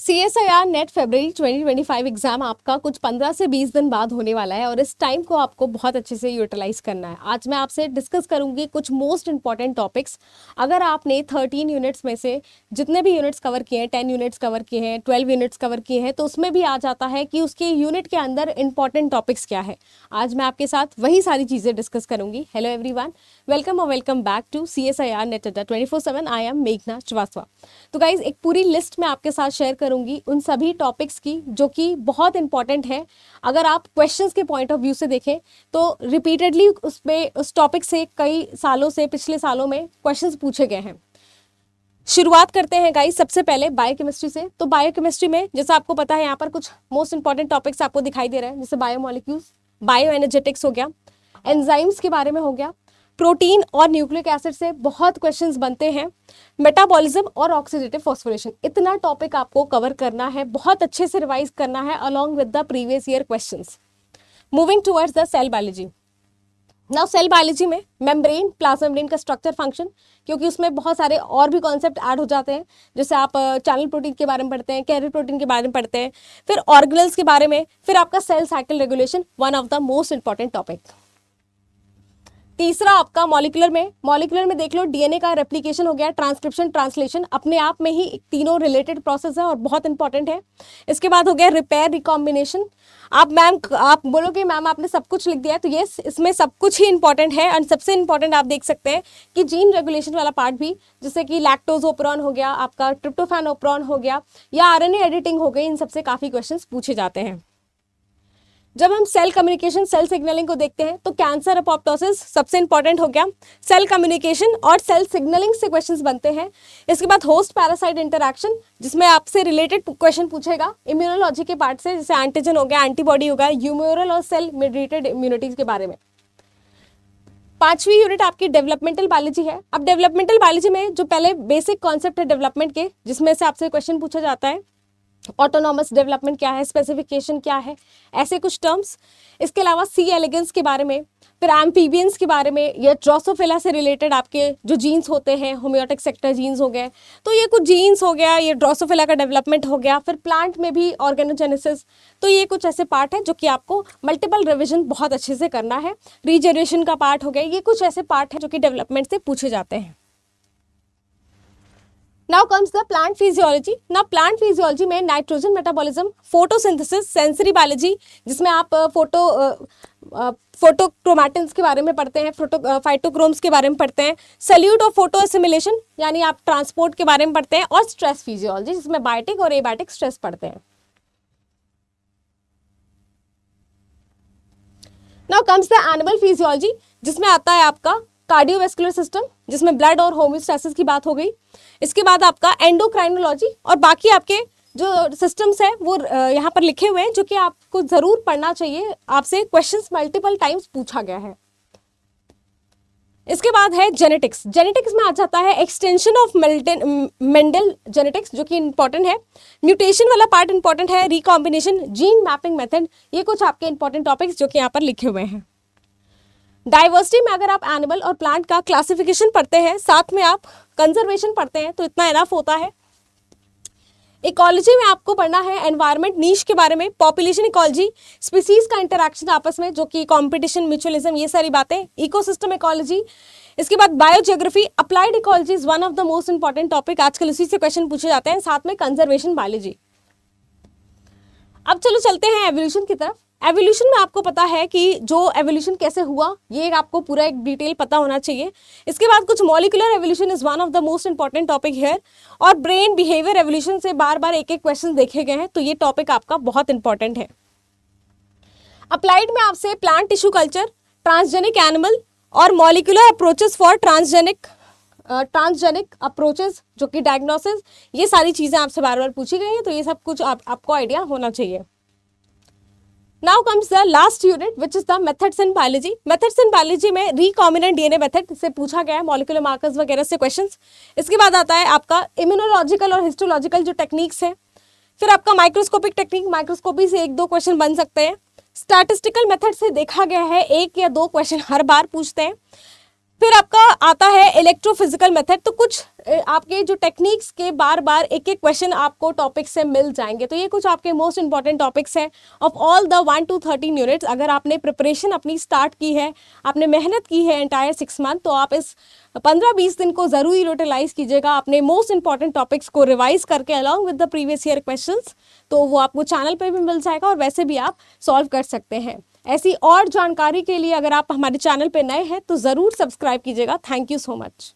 CSIR net फरवरी 2025 exam आपका कुछ 15 से 20 दिन बाद होने वाला है और इस टाइम को आपको बहुत अच्छे से यूटिलाइज करना है। आज मैं आपसे डिस्कस करूंगी कुछ मोस्ट इंपॉर्टेंट टॉपिक्स। अगर आपने 13 यूनिट्स में से जितने भी यूनिट्स कवर किए हैं, 10 यूनिट्स कवर किए हैं, 12 यूनिट्स कवर किए हैं, तो उसमें भी आ जाता है कि उसके यूनिट के अंदर इंपॉर्टेंट टॉपिक्स क्या है। आज मैं आपके साथ वही सारी चीज़ें डिस्कस करूंगी। हेलो एवरीवन, वेलकम और welcome back to CSIR net Adda 24/7। I am मेघना श्रीवास्तव। तो गाइज एक पूरी लिस्ट में आपके साथ शेयर करूंगी उन सभी टॉपिक्स की जो कि बहुत इंपॉर्टेंट है। अगर आप क्वेश्चंस के पॉइंट ऑफ व्यू से देखें तो रिपीटेडली उस टॉपिक से कई सालों से, पिछले सालों में क्वेश्चंस पूछे गए हैं। शुरुआत करते हैं गाइस सबसे पहले बायोकेमिस्ट्री से। तो बायोकेमिस्ट्री में जैसा आपको पता है यहाँ पर कुछ मोस्ट इंपॉर्टेंट टॉपिक्स आपको दिखाई दे रहे हैं, जैसे बायोमोलिक्यूल्स, बायो एनर्जेटिक्स हो गया, एंजाइम्स के बारे में हो गया, प्रोटीन और न्यूक्लिक एसिड से बहुत क्वेश्चंस बनते हैं, मेटाबॉलिज्म और ऑक्सीडेटिव फॉस्फोरेशन। इतना टॉपिक आपको कवर करना है, बहुत अच्छे से रिवाइज करना है along with the previous year questions. Moving towards the cell biology. Now cell biology में मेम्ब्रेन, प्लाज्मा मेम्ब्रेन का स्ट्रक्चर, फंक्शन, क्योंकि उसमें बहुत सारे और भी कॉन्सेप्ट ऐड हो जाते हैं। जैसे आप चैनल प्रोटीन के बारे में पढ़ते हैं, कैरियर प्रोटीन के बारे में पढ़ते हैं, फिर ऑर्गेनेल्स के बारे में, फिर आपका cell cycle regulation, one of the most important topic. तीसरा आपका मॉलिक्यूलर में देख लो, डीएनए का रेप्लिकेशन हो गया, ट्रांसक्रिप्शन, ट्रांसलेशन, अपने आप में ही तीनों रिलेटेड प्रोसेस है और बहुत इंपॉर्टेंट है। इसके बाद हो गया रिपेयर, रिकॉम्बिनेशन। आप बोलोगे मैम आपने सब कुछ लिख दिया है, तो यस, इसमें सब कुछ ही इंपॉर्टेंट है। एंड सबसे इंपॉर्टेंट आप देख सकते हैं कि जीन रेगुलेशन वाला पार्ट भी, जैसे कि लैक्टोज ओपरॉन हो गया, आपका ट्रिप्टोफैन ओपरॉन हो गया, या आरएनए एडिटिंग हो गई, इन सबसे काफी क्वेश्चन पूछे जाते हैं। जब हम सेल कम्युनिकेशन, सेल सिग्नलिंग को देखते हैं तो कैंसर, अपोप्टोसिस सबसे इंपॉर्टेंट हो गया। सेल कम्युनिकेशन और सेल सिग्नलिंग से क्वेश्चंस बनते हैं। इसके बाद होस्ट पैरासाइट इंटरैक्शन, जिसमें आपसे रिलेटेड क्वेश्चन पूछेगा इम्यूनोलॉजी के पार्ट से, जैसे एंटीजन हो गया, एंटीबॉडी हो गया, ह्यूमोरल और सेल मेडिएटेड इम्यूनिटी के बारे में। पांचवी यूनिट आपकी डेवलपमेंटल बायोलॉजी है। अब डेवलपमेंटल बायोलॉजी में जो पहले बेसिक कॉन्सेप्ट है डेवलपमेंट के, जिसमें से आपसे क्वेश्चन पूछा जाता है ऑटोनॉमस डेवलपमेंट क्या है, स्पेसिफिकेशन क्या है, ऐसे कुछ टर्म्स। इसके अलावा सी एलिगेंस के बारे में, फिर एम्फीबियंस के बारे में, या ड्रोसोफिला से रिलेटेड आपके जो जीन्स होते हैं, होम्योटिक सेक्टर जीन्स हो गए, तो ये कुछ जीन्स हो गया, ये ड्रोसोफिला का डेवलपमेंट हो गया। फिर प्लांट में भी ऑर्गेनोजेनेसिस, तो ये कुछ ऐसे पार्ट है जो कि आपको मल्टीपल रिविजन बहुत अच्छे से करना है। रीजनरेशन का पार्ट हो गया, ये कुछ ऐसे पार्ट है जो कि डेवलपमेंट से पूछे जाते हैं। Now comes the plant physiology. Now plant physiology में nitrogen metabolism, photosynthesis, sensory biology, जिसमें आप फोटोक्रोमैटिन्स के बारे में पढ़ते हैं, फाइटोक्रोम्स के बारे में पढ़ते हैं, सल्यूट और फोटो एसिमिलेशन यानी आप ट्रांसपोर्ट के बारे में पढ़ते हैं, और स्ट्रेस फिजियोलॉजी, जिसमें बायोटिक और एबायोटिक स्ट्रेस पढ़ते हैं। Now comes the animal physiology, जिसमें आता है आपका कार्डियोवैस्कुलर सिस्टम, जिसमें ब्लड और होम्योस्टैसिस की बात हो गई। इसके बाद आपका एंडोक्राइनोलॉजी, और बाकी आपके जो सिस्टम्स है वो यहाँ पर लिखे हुए हैं जो कि आपको जरूर पढ़ना चाहिए, आपसे क्वेश्चंस मल्टीपल टाइम्स पूछा गया है। इसके बाद है जेनेटिक्स। जेनेटिक्स में आ जाता है एक्सटेंशन ऑफ मेंडल जेनेटिक्स, जो कि इंपॉर्टेंट है। म्यूटेशन वाला पार्ट इंपॉर्टेंट है, रिकॉम्बिनेशन, जीन मैपिंग मेथड, ये कुछ आपके इंपॉर्टेंट टॉपिक्स जो कि यहाँ पर लिखे हुए हैं। डाइवर्सिटी में अगर आप एनिमल और प्लांट का क्लासिफिकेशन पढ़ते हैं, साथ में आप कंजर्वेशन पढ़ते हैं, तो इतना इनफ होता है। इकोलॉजी में आपको पढ़ना है एनवायरनमेंट नीश के बारे में, पॉपुलेशन इकोलॉजी, स्पीसीज का इंटरैक्शन आपस में, जो कि कंपटीशन, म्यूचुअलिज्म, ये सारी बातें, इकोसिस्टम इकोलॉजी। इसके बाद biogeography, applied ecology is one of the most important topic, आजकल उसी से क्वेश्चन पूछे जाते हैं, साथ में कंजर्वेशन बायोलॉजी। अब चलो चलते हैं एवोल्यूशन की तरफ। एवोल्यूशन में आपको पता है कि जो एवोल्यूशन कैसे हुआ, ये आपको पूरा एक डिटेल पता होना चाहिए। इसके बाद कुछ molecular evolution is one of the most important topic here, और ब्रेन बिहेवियर एवोल्यूशन से बार बार एक एक क्वेश्चन देखे गए हैं, तो ये टॉपिक आपका बहुत इंपॉर्टेंट है। अप्लाइड में आपसे plant tissue culture, transgenic animal, और molecular approaches for transgenic approaches, जो कि डायग्नोसिस, ये सारी चीजें आपसे बार बार पूछी गई हैं, तो ये सब कुछ आपको आइडिया होना चाहिए। Now comes the last unit, which is the methods in biology. Methods in biology में recombinant DNA method से पूछा गया है, मॉलिक्यूलर मार्कर्स वगैरह से क्वेश्चंस। इसके बाद आता है आपका इम्यूनोलॉजिकल और हिस्टोलॉजिकल जो टेक्निक्स हैं। फिर आपका माइक्रोस्कोपिक टेक्निक, माइक्रोस्कोपी से एक दो क्वेश्चन बन सकते हैं। स्टैटिस्टिकल मेथड से देखा गया है एक या दो क्वेश्चन हर बार पूछते हैं। फिर आपका आता है इलेक्ट्रोफिजिकल मेथड। तो कुछ आपके जो टेक्निक्स के बार बार एक एक क्वेश्चन आपको टॉपिक से मिल जाएंगे। तो ये कुछ आपके मोस्ट इंपॉर्टेंट टॉपिक्स हैं of all the 1 to 13 units. अगर आपने प्रिपरेशन अपनी स्टार्ट की है, आपने मेहनत की है एंटायर 6 मंथ, तो आप इस 15-20 दिन को जरूर यूटिलाइज कीजिएगा अपने मोस्ट इंपॉर्टेंट टॉपिक्स को रिवाइज करके along with the previous year questions. तो वो आपको चैनल पे भी मिल जाएगा और वैसे भी आप सॉल्व कर सकते हैं। ऐसी और जानकारी के लिए अगर आप हमारे चैनल पे नए हैं तो ज़रूर सब्सक्राइब कीजिएगा। Thank you so much.